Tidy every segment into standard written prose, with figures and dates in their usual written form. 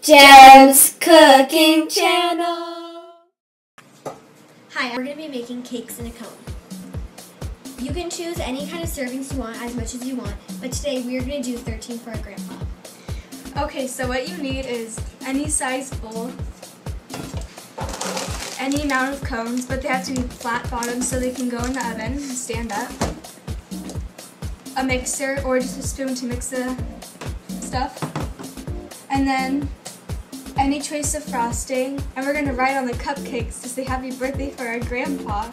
Jems Cooking Channel. Hi, we're going to be making cakes in a cone. You can choose any kind of servings you want, as much as you want, but today we are going to do 13 for our grandpa. Okay, so what you need is any size bowl, any amount of cones, but they have to be flat bottom so they can go in the oven and stand up, a mixer or just a spoon to mix the stuff, and then any choice of frosting, and we're going to write on the cupcakes to say happy birthday for our grandpa.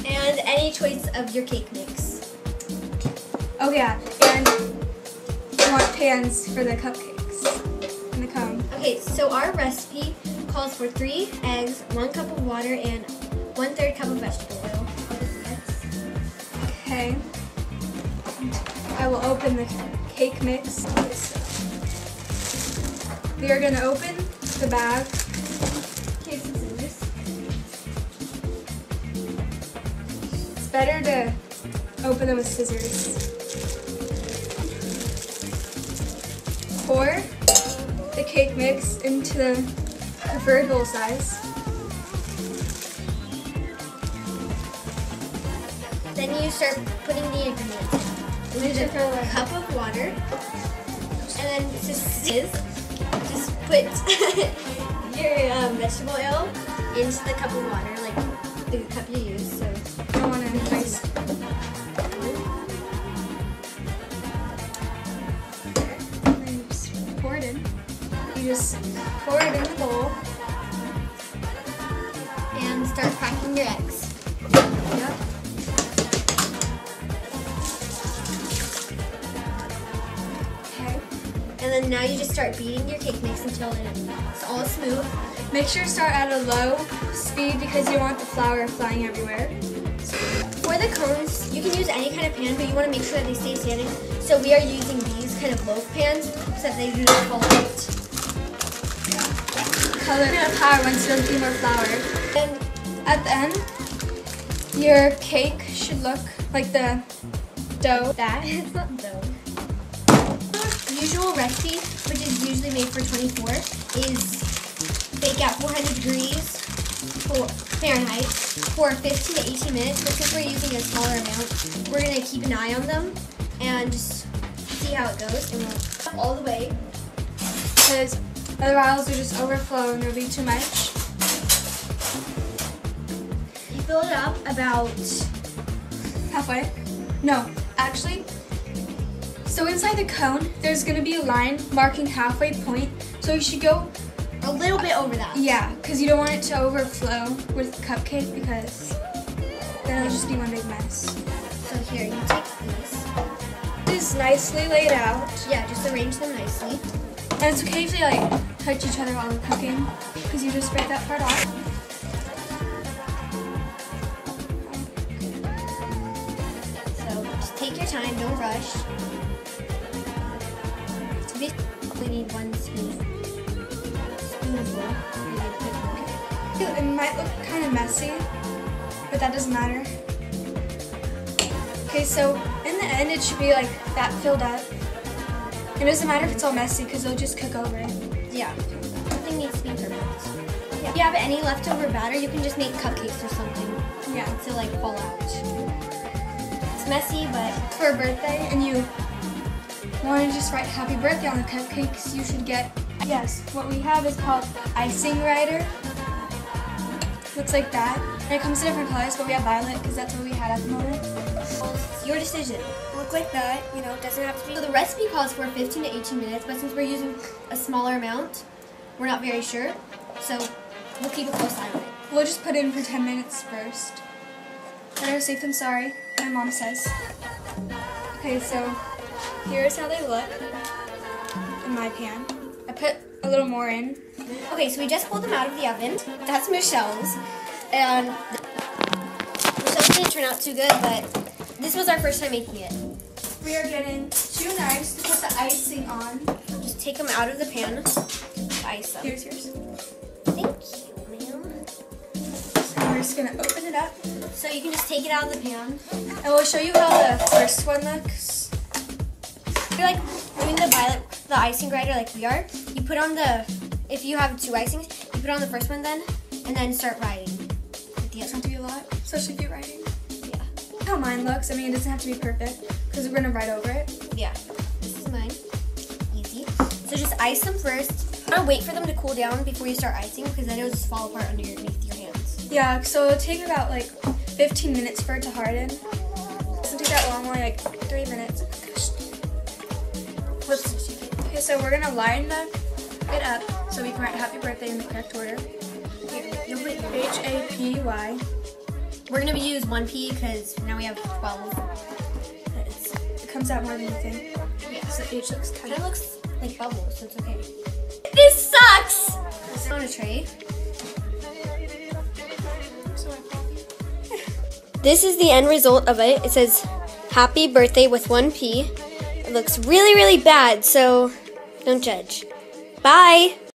And any choice of your cake mix. Oh yeah, and you want pans for the cupcakes in the cone. Okay, so our recipe calls for 3 eggs, 1 cup of water, and 1/3 cup of vegetable oil. Okay, I will open the cake mix. We are going to open the bag. Here's some scissors. It's better to open them with scissors. Pour the cake mix into the preferred bowl size. Then you start putting the ingredients in. You need a cup of water, and then just put your vegetable oil into the cup of water, like the cup you use. So I don't want to increase. And then you just pour it in. You just pour it in the bowl. and start cracking your eggs. Yep. Okay. And then now you just start beating your cake mix until it's all smooth. Make sure to start at a low speed because you want the flour flying everywhere. For the cones, you can use any kind of pan, but you want to make sure that they stay standing. So we are using these kind of loaf pans so that they do not fall out. Color in a power once you do more flour. And at the end, your cake should look like the dough. That is not dough. The usual recipe, which is usually made for 24, is bake at 400 degrees Fahrenheit for 15 to 18 minutes. But since we're using a smaller amount, we're going to keep an eye on them and just see how it goes. And we'll all the way. Because otherwise they'll just overflow and there'll be too much. You fill it up about Halfway? No, actually. So inside the cone, there's going to be a line marking halfway point. So you should go a little bit over that. yeah, because you don't want it to overflow with the cupcake because then it'll just be one big mess. So here, you take these. It is nicely laid out. Yeah, just arrange them nicely. And it's okay if they like touch each other while we're cooking because you just break that part off. So just take your time, don't rush. So basically, we need 1 spoonful. It might look kind of messy, but that doesn't matter. Okay, so in the end, it should be like that filled up. It doesn't matter if it's all messy because it'll just cook over it. Yeah, nothing needs to be perfect. Yeah. If you have any leftover batter, you can just make cupcakes or something. Yeah. To like fall out. It's messy, but For a birthday, and you want to just write happy birthday on the cupcakes, you should get, yes, what we have is called icing writer. Looks like that. And it comes in different colors, but we have violet because that's what we had at the moment. it's your decision. Look like that, you know, it doesn't have to be. So the recipe calls for 15 to 18 minutes, but since we're using a smaller amount, we're not very sure. So we'll keep a close eye on it. We'll just put it in for 10 minutes first. Better safe than sorry, my mom says. Okay, so here's how they look in my pan. I put a little more in. Okay, so we just pulled them out of the oven. That's Michelle's. And Michelle's didn't turn out too good, but this was our first time making it. We are getting 2 knives to put the icing on. Just take them out of the pan, ice them. Here's yours. Thank you, ma'am. So we're just gonna open it up. So you can just take it out of the pan. And we'll show you how the first one looks. You're like doing the icing grinder like we are. You put on the if you have 2 icings, you put on the first one then, and then start writing. It's going to be a lot, especially if you're writing. Yeah. How mine looks. I mean, it doesn't have to be perfect because we're going to write over it. Yeah. This is mine. Easy. So just ice them first. You want to wait for them to cool down before you start icing because then it'll just fall apart underneath your hands. Yeah, so it'll take about like 15 minutes for it to harden. It doesn't take that long, only like 3 minutes. Whoops. Okay, so we're going to line it up so we can write happy birthday in the correct order. You'll put H-A-P-Y. We're going to use 1 P because now we have 12. It comes out more than you think. Yeah. So H looks It kind kind of of... looks like bubbles, so it's okay. This sucks! It's on a tray. This is the end result of it. It says happy birthday with 1 P. It looks really, really bad, so don't judge. Bye!